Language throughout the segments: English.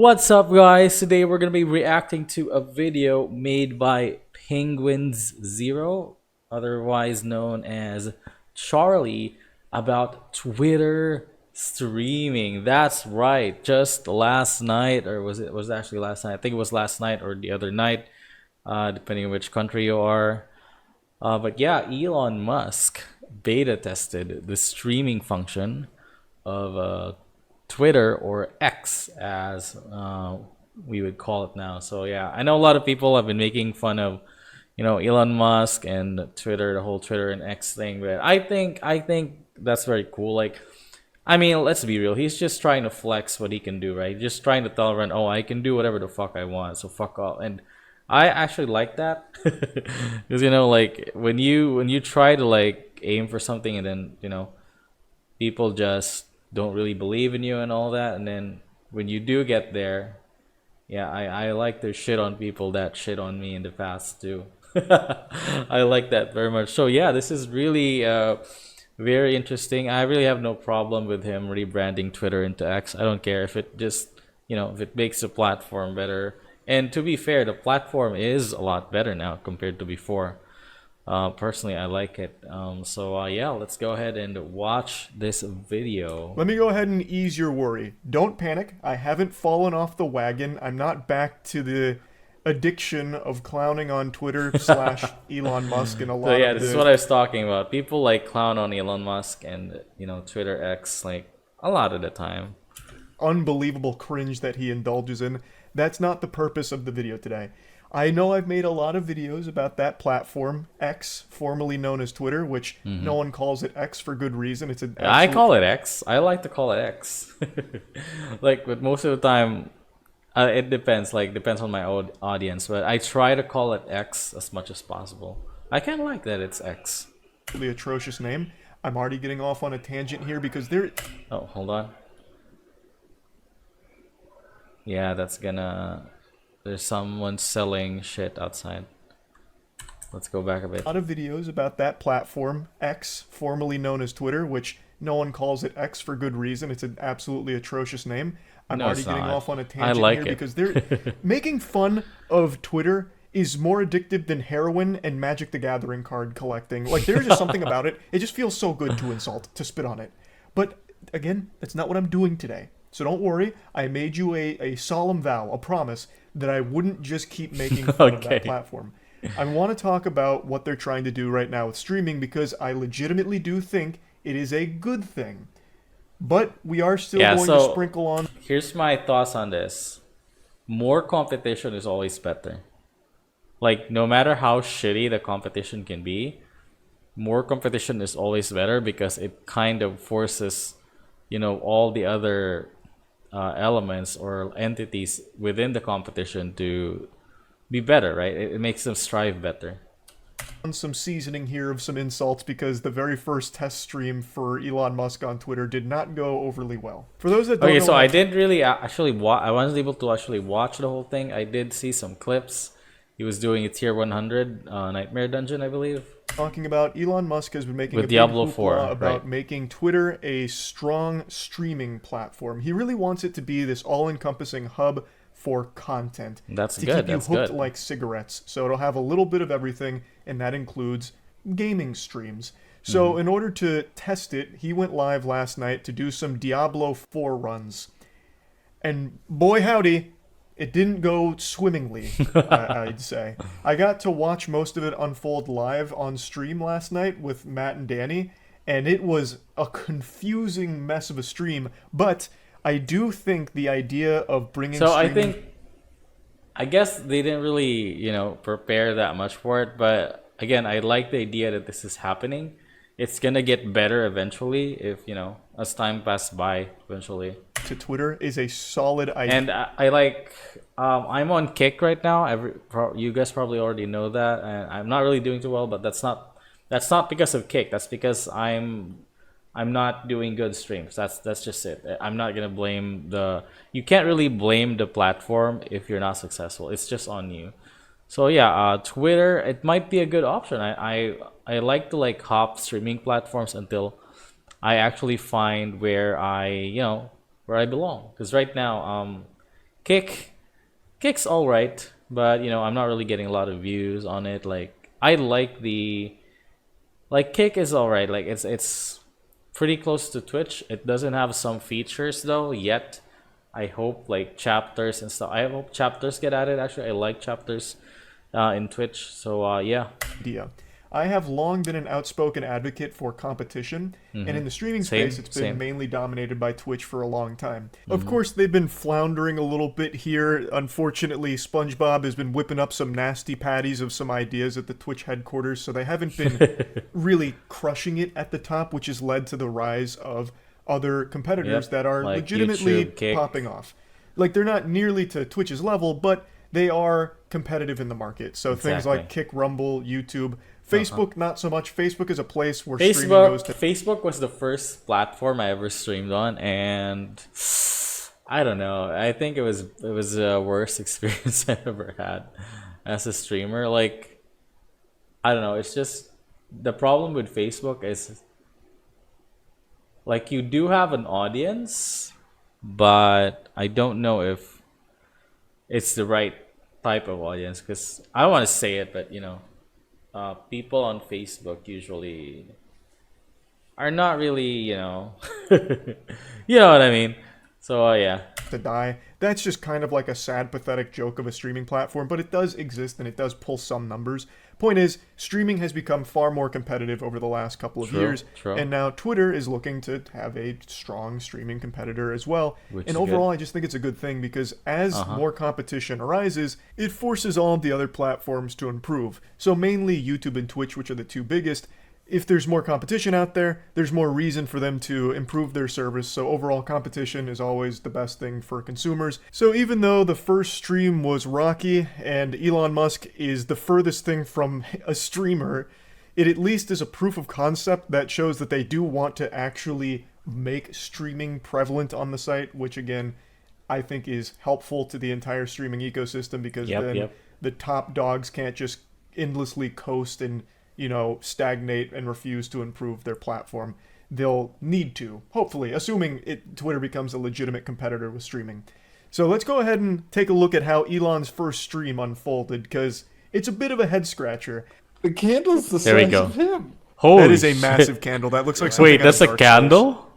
What's up, guys? Today we're gonna be reacting to a video made by Penguins Zero, otherwise known as Charlie, about Twitter streaming. That's right. Just last night, or was it actually last night? I think it was last night or the other night, depending on which country you are. But yeah, Elon Musk beta tested the streaming function of Twitter, or X as we would call it now. So yeah, I know a lot of people have been making fun of Elon Musk and Twitter, the whole Twitter and X thing, but I think that's very cool. Like, I mean, let's be real. He's just trying to flex what he can do, right? Just trying to tell everyone, oh, I can do whatever the fuck I want, so fuck off. And I actually like that because like when you try to like aim for something and then people just don't really believe in you and all that, and then when you do get there, yeah, I like to shit on people that shit on me in the past too. I like that very much. So yeah, this is really very interesting. I really have no problem with him rebranding Twitter into X. I don't care if it just if it makes the platform better. And to be fair, the platform is a lot better now compared to before. Personally, I like it. So yeah, let's go ahead and watch this video. Let me go ahead and ease your worry. Don't panic. I haven't fallen off the wagon. I'm not back to the addiction of clowning on Twitter slash Elon Musk and a lot So yeah, of this is what I was talking about. People like clown on Elon Musk and Twitter X like a lot of the time. unbelievable cringe that he indulges in. That's not the purpose of the video today. I know I've made a lot of videos about that platform, X, formerly known as Twitter, which no one calls it X for good reason. It's an I call it X. I like to call it X. Like, but most of the time, it depends. Like, depends on my audience. But I try to call it X as much as possible. I kind of like that it's X. The atrocious name. I'm already getting off on a tangent here because there. Oh, hold on. Yeah, that's gonna. There's someone selling shit outside. Let's go back a bit. A lot of videos about that platform, X, formerly known as Twitter, which no one calls it X for good reason. It's an absolutely atrocious name. I'm already getting off on a tangent here because they're making fun of Twitter is more addictive than heroin and Magic the Gathering card collecting. Like, there's just something about it. It just feels so good to insult, to spit on it. But again, that's not what I'm doing today. So don't worry. I made you a solemn vow, a promise, that I wouldn't just keep making fun of that platform. I want to talk about what they're trying to do right now with streaming because I legitimately do think it is a good thing. But we are still going to sprinkle on. Here's my thoughts on this. More competition is always better. Like, no matter how shitty the competition can be, more competition is always better because it kind of forces, all the other elements or entities within the competition to be better, right? It makes them strive better. On some seasoning here of some insults because the very first test stream for Elon Musk on Twitter did not go overly well. For those that don't know, so I didn't really actually I wasn't able to actually watch the whole thing. I did see some clips. He was doing a tier 100 nightmare dungeon, I believe. Talking about Elon Musk has been making with a Diablo big 4 about making Twitter a strong streaming platform. He really wants it to be this all-encompassing hub for content. That's to good. Keep you hooked like cigarettes. So it'll have a little bit of everything, and that includes gaming streams. So in order to test it, he went live last night to do some Diablo 4 runs. And boy howdy, it didn't go swimmingly, I'd say. I got to watch most of it unfold live on stream last night with Matt and Danny, and it was a confusing mess of a stream, but I do think the idea of bringing I guess they didn't really, prepare that much for it, but again, I like the idea that this is happening. It's gonna get better eventually if, as time passes by eventually. To Twitter is a solid idea. And I like, I'm on Kick right now. You guys probably already know that, and I'm not really doing too well, but that's not because of Kick. That's because I'm not doing good streams. That's just it. I'm not gonna blame you can't really blame the platform if you're not successful. It's just on you. So yeah, Twitter, it might be a good option. I like to like hop streaming platforms until I actually find where I belong. Because right now, Kick, Kick's all right, but I'm not really getting a lot of views on it. Like I like Kick is all right. Like it's pretty close to Twitch. It doesn't have some features though yet. I hope like chapters and stuff. I hope chapters get added. Actually, I like chapters in Twitch. So yeah. Idea. I have long been an outspoken advocate for competition, and in the streaming space, it's been mainly dominated by Twitch for a long time. Of course, they've been floundering a little bit here. Unfortunately, SpongeBob has been whipping up some nasty patties of some ideas at the Twitch headquarters, so they haven't been really crushing it at the top, which has led to the rise of other competitors that are like legitimately YouTube, popping off. Like, they're not nearly to Twitch's level, but they are competitive in the market. So things like Kick, Rumble, YouTube. Facebook, not so much. Facebook is a place where streaming goes to... Facebook was the first platform I ever streamed on, and I don't know. I think it was the worst experience I ever had as a streamer. Like, I don't know. It's just the problem with Facebook is like you do have an audience, but I don't know if it's the right type of audience, because I don't want to say it, but people on Facebook usually are not really, you know what I mean. So yeah. To die. That's just kind of like a sad, pathetic joke of a streaming platform, but it does exist and it does pull some numbers. Point is, streaming has become far more competitive over the last couple of years, and now Twitter is looking to have a strong streaming competitor as well. And overall, I just think it's a good thing, because as more competition arises, it forces all of the other platforms to improve. So mainly YouTube and Twitch, which are the two biggest. If there's more competition out there, there's more reason for them to improve their service. So overall, competition is always the best thing for consumers. So even though the first stream was rocky and Elon Musk is the furthest thing from a streamer, it at least is a proof of concept that shows that they do want to actually make streaming prevalent on the site, which again, I think is helpful to the entire streaming ecosystem, because then the top dogs can't just endlessly coast and stagnate and refuse to improve their platform. They'll need to, hopefully, assuming Twitter becomes a legitimate competitor with streaming. So let's go ahead and take a look at how Elon's first stream unfolded, because it's a bit of a head scratcher. The candle's the size of him. Holy That is a massive candle. That looks like something. Wait, that's a candle?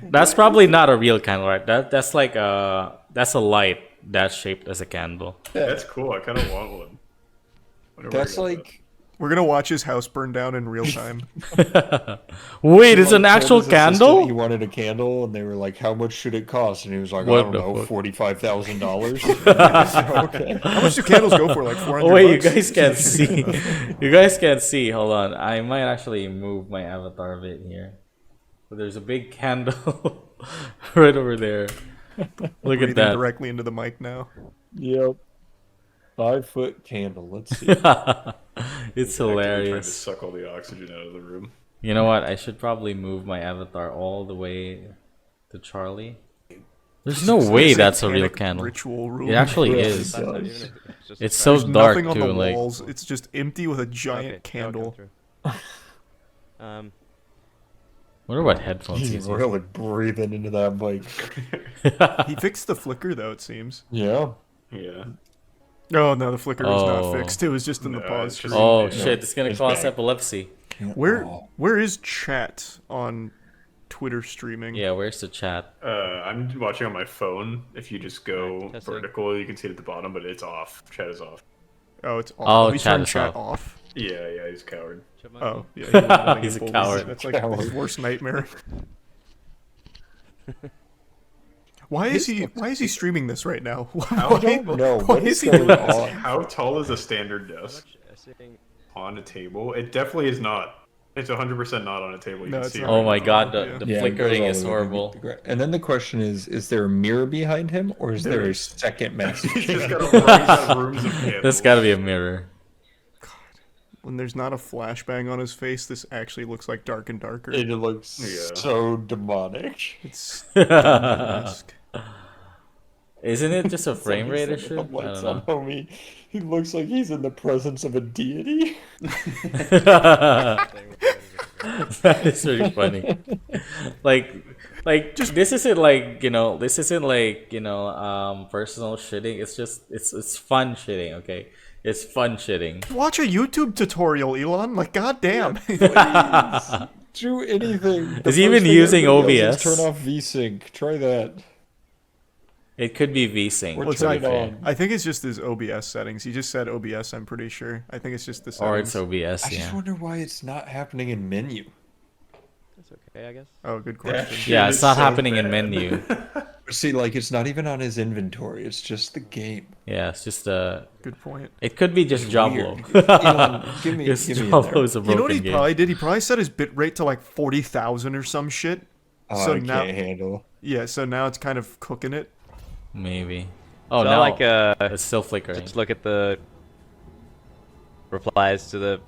That's probably not a real candle, right? That's like that's a light that's shaped as a candle. Yeah. That's cool. I kind of want one. That's like... We're going to watch his house burn down in real time. Wait, it's an actual candle? He wanted a candle, and they were like, how much should it cost? And he was like, I don't know, $45,000. Okay. How much do candles go for? Like $400? Wait, you guys can't see. You guys can't see. Hold on. I might actually move my avatar a bit here. But there's a big candle right over there. Look at that. Directly into the mic now. Yep. 5-foot candle. Let's see. It's hilarious. Trying to suck all the oxygen out of the room. You know what? I should probably move my avatar all the way to Charlie. There's no way that's a real candle. Ritual room. It actually is. It's so dark nothing on too. The walls. It's just empty with a giant candle. Wonder what headphones he's using. Really breathing into that mic. He fixed the flicker though, it seems. Yeah. Yeah. Oh no, the flicker is not fixed. It was just in the pause screen. Oh shit! It's gonna cause epilepsy. Where is chat on Twitter streaming? Yeah, where's the chat? I'm watching on my phone. If you just go vertical, you can see it at the bottom, but it's off. Chat is off. Oh, it's off. Oh, we turned chat off. Yeah, he's a coward. Oh, yeah. He's a coward. That's like his worst nightmare. Why is he streaming this right now? I don't know. What is he doing? How tall is a standard desk on a table? It definitely is not. It's 100% not on a table. You can see oh my god, the flickering is horrible. And then the question is there a mirror behind him, or is there a second massive candle? There's gotta be a mirror. God. When there's not a flashbang on his face, this actually looks like dark and darker. It looks so demonic. It's Isn't it just a frame rate issue? I don't know. He looks like he's in the presence of a deity. That is really funny. Like, just this isn't like this isn't like personal shitting. It's just it's fun shitting. Okay, it's fun shitting. Watch a YouTube tutorial, Elon. Like, goddamn. Please do anything. Is he even using OBS? Turn off VSync. Try that. It could be VSync. What's it on? I think it's just his OBS settings. He just said OBS, I'm pretty sure. I think it's just the settings. Or it's OBS, I just wonder why it's not happening in menu. That's okay, I guess. Oh, good question. Yeah, it's not happening in menu. See, like, it's not even on his inventory. It's just the game. Yeah, it's just Good point. It could be just Jablo. Elon, give me Jablo's a broken You know what he game. probably did? He probably set his bitrate to like 40,000 or some shit. Oh, I can't handle. Yeah, so now it's kind of cooking it. Maybe. Oh, So no. like It's still flickering. just look at the replies to the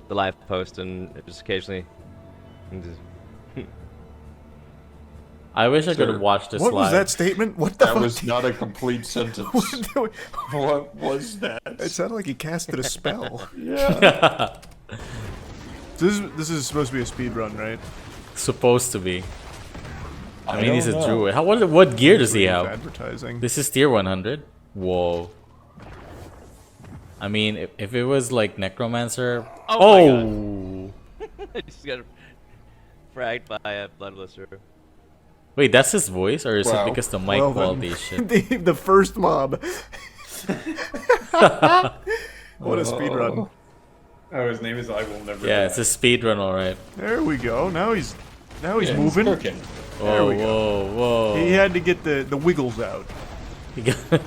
live post and just occasionally I wish I could Sir, have watched this What live. was that statement? What the That fuck? was not a complete sentence. What was that? It sounded like he casted a spell. Yeah. This is supposed to be a speed run, right? Supposed to be. I mean, he's a don't know. druid. What gear does he have? Advertising. This is tier 100. Whoa. I mean, if it was like Necromancer. Oh I just got fragged by a bloodluster. Wait, that's his voice, or is it Wow. because the mic Well, quality then, is shit? the first mob. What a speed run. Oh, his name is I Will Never Yeah, Die. it's a speed run, alright. There we go. Now he's Yeah, moving. It's cooking. Whoa, we go. whoa, He whoa. had to get the wiggles out. He got the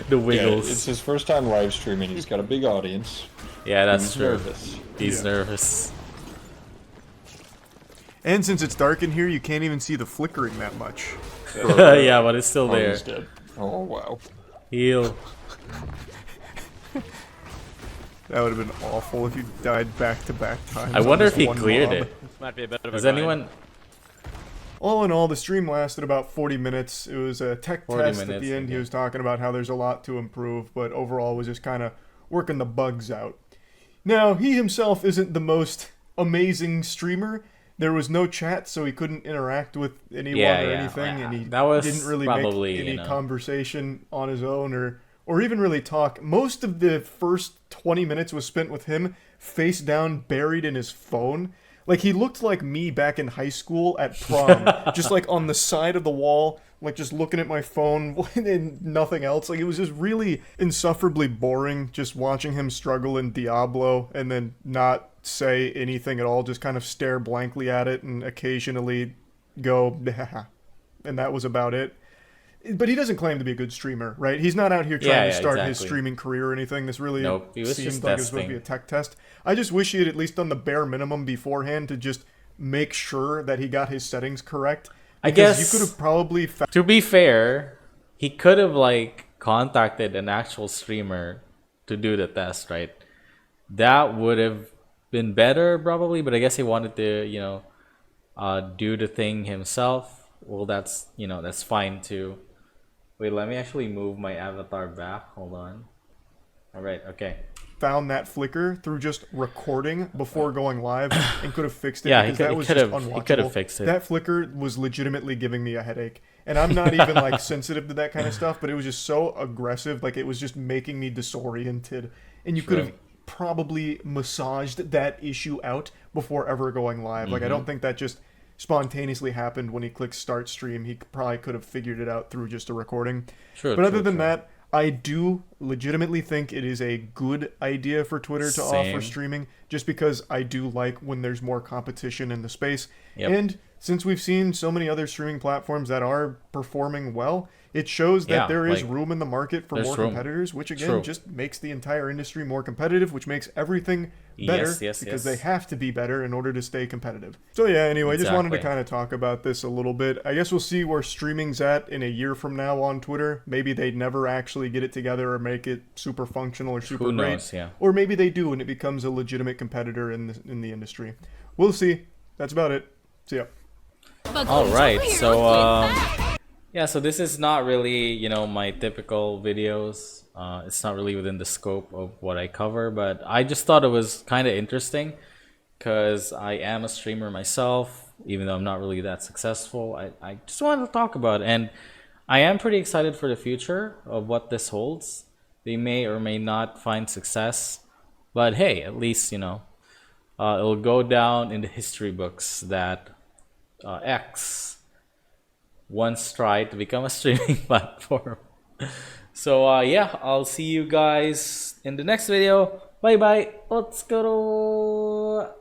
Yeah, wiggles. it's his first time live streaming. He's got a big audience. Yeah, that's He's true. nervous. He's Yeah. nervous. And since it's dark in here, you can't even see the flickering that much. Yeah, but it's still Oh, there. he's dead. Oh, wow. Heal. That would have been awful if you died back-to-back times. I on wonder this if he one cleared mob. it. This might be a bit of a Does grind. anyone? All in all, the stream lasted about 40 minutes. It was a tech 40 test at minutes, the end. He okay. was talking about how there's a lot to improve, but overall was just kind of working the bugs out. Now, he himself isn't the most amazing streamer. There was no chat, so he couldn't interact with anyone Yeah, or yeah. anything, and he That was didn't really probably, make any you know. conversation on his own or even really talk. Most of the first 20 minutes was spent with him face down, buried in his phone. Like, he looked like me back in high school at prom, just like on the side of the wall, like just looking at my phone and nothing else. Like, it was just really insufferably boring just watching him struggle in Diablo and then not say anything at all, just kind of stare blankly at it and occasionally go, and that was about it. But he doesn't claim to be a good streamer, right? He's not out here trying to start his exactly. streaming career or anything. This really Nope, he was seemed just like it was supposed to be a testing. tech test. I just wish he had at least done the bare minimum beforehand to just make sure that he got his settings correct. I Because guess- you could have probably To be fair, he could have like contacted an actual streamer to do the test, right? That would have been better probably, but I guess he wanted to, do the thing himself. Well, that's that's fine too. Wait, let me actually move my avatar back. Hold on. All right, okay. found that flicker through just recording before going live and could have fixed it. Yeah, he because could- that he was could just have- he unwatchable. could have fixed it. That flicker was legitimately giving me a headache, and I'm not even like sensitive to that kind of stuff, but it was just so aggressive, like it was just making me disoriented. And you could have probably massaged that issue out before ever going live. Like I don't think that just spontaneously happened when he clicked start stream. He probably could have figured it out through just a recording. True, But other true, than true. that, I do legitimately think it is a good idea for Twitter to offer Same. streaming, just because I do like when there's more competition in the space. Yep. And since we've seen so many other streaming platforms that are performing well, it shows that Yeah, there is like, room in the market for there's more room. competitors, which again True. just makes the entire industry more competitive, which makes everything better Yes, because yes. they have to be better in order to stay competitive. So yeah, anyway, just wanted to Exactly. kind of talk about this a little bit. I guess we'll see where streaming's at in a year from now on Twitter. Maybe they never actually get it together or make it super functional or super Who great. knows, yeah. Or maybe they do and it becomes a legitimate competitor in the industry. We'll see. That's about it. See ya. All right, so yeah, so this is not really my typical videos. It's not really within the scope of what I cover, but I just thought it was kind of interesting because I am a streamer myself, even though I'm not really that successful. I just wanted to talk about it, and I am pretty excited for the future of what this holds. They may or may not find success, but hey, at least, you know, it'll go down in the history books that X once tried to become a streaming platform. So yeah, I'll see you guys in the next video. Bye bye. Let's go.